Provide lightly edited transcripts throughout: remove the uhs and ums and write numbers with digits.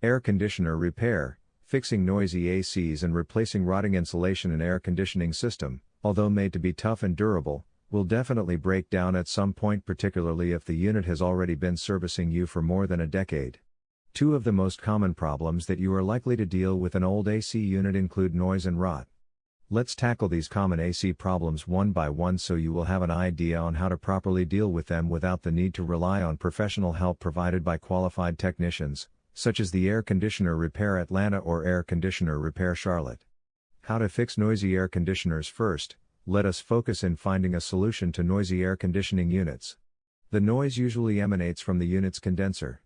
Air conditioner repair, fixing noisy ACs and replacing rotting insulation in air conditioning system, although made to be tough and durable, will definitely break down at some point, particularly if the unit has already been servicing you for more than a decade. Two of the most common problems that you are likely to deal with an old AC unit include noise and rot. Let's tackle these common AC problems one by one so you will have an idea on how to properly deal with them without the need to rely on professional help provided by qualified technicians, such as the Air Conditioner Repair Atlanta or Air Conditioner Repair Charlotte. How to fix noisy air conditioners. First, let us focus in finding a solution to noisy air conditioning units. The noise usually emanates from the unit's condenser.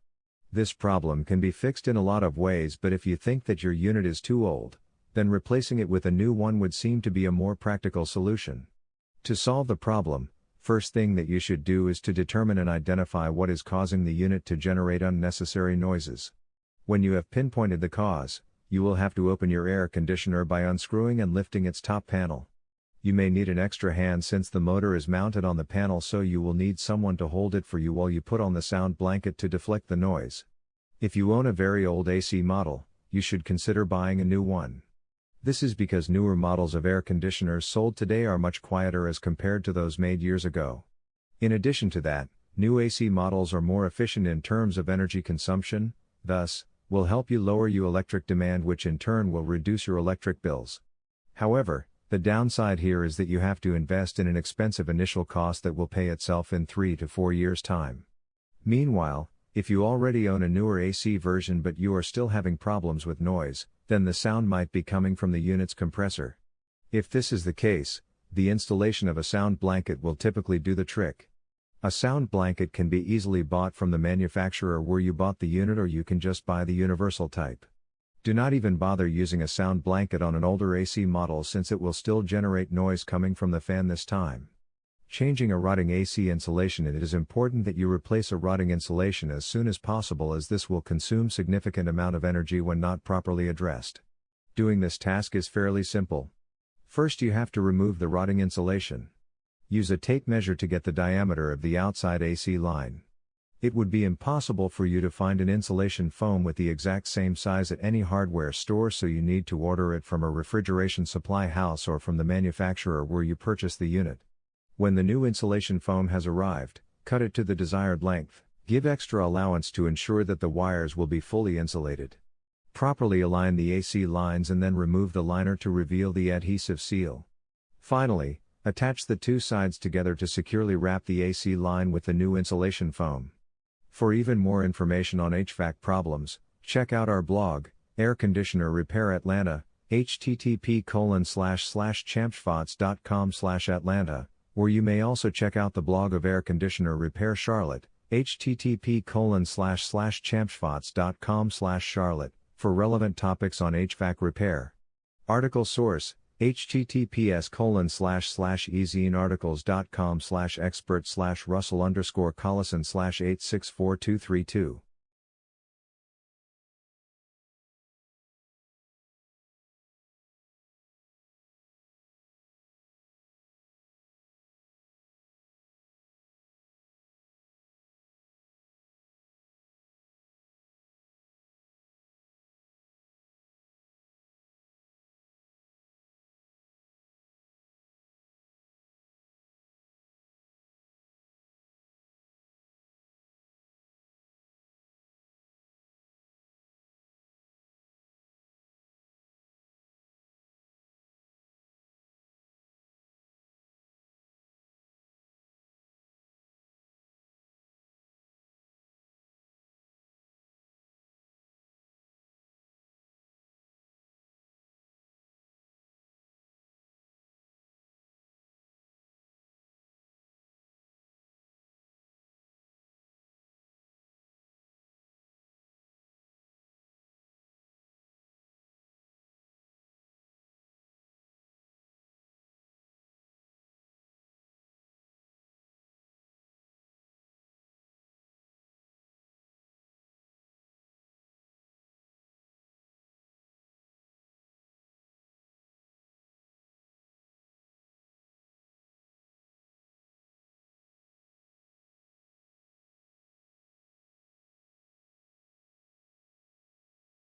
This problem can be fixed in a lot of ways, but if you think that your unit is too old, then replacing it with a new one would seem to be a more practical solution. To solve the problem, first thing that you should do is to determine and identify what is causing the unit to generate unnecessary noises. When you have pinpointed the cause, you will have to open your air conditioner by unscrewing and lifting its top panel. You may need an extra hand since the motor is mounted on the panel, so you will need someone to hold it for you while you put on the sound blanket to deflect the noise. If you own a very old AC model, you should consider buying a new one. This is because newer models of air conditioners sold today are much quieter as compared to those made years ago. In addition to that, new AC models are more efficient in terms of energy consumption, thus, will help you lower your electric demand, which in turn will reduce your electric bills. However, the downside here is that you have to invest in an expensive initial cost that will pay itself in 3 to 4 years' time. Meanwhile, if you already own a newer AC version but you are still having problems with noise, then the sound might be coming from the unit's compressor. If this is the case, the installation of a sound blanket will typically do the trick. A sound blanket can be easily bought from the manufacturer where you bought the unit, or you can just buy the universal type. Do not even bother using a sound blanket on an older AC model, since it will still generate noise coming from the fan this time. Changing a rotting AC insulation. It is important that you replace a rotting insulation as soon as possible, as this will consume significant amount of energy when not properly addressed. Doing this task is fairly simple. First, you have to remove the rotting insulation. Use a tape measure to get the diameter of the outside AC line. It would be impossible for you to find an insulation foam with the exact same size at any hardware store, so you need to order it from a refrigeration supply house or from the manufacturer where you purchased the unit. When the new insulation foam has arrived, cut it to the desired length. Give extra allowance to ensure that the wires will be fully insulated. Properly align the AC lines and then remove the liner to reveal the adhesive seal. Finally, attach the two sides together to securely wrap the AC line with the new insulation foam. For even more information on HVAC problems, check out our blog, Air Conditioner Repair Atlanta, http://champspots.com/Atlanta, or you may also check out the blog of Air Conditioner Repair Charlotte, http://champspots.com/Charlotte, for relevant topics on HVAC repair. Article source, https://ezinearticles.com/expert/Russell_Collison/864232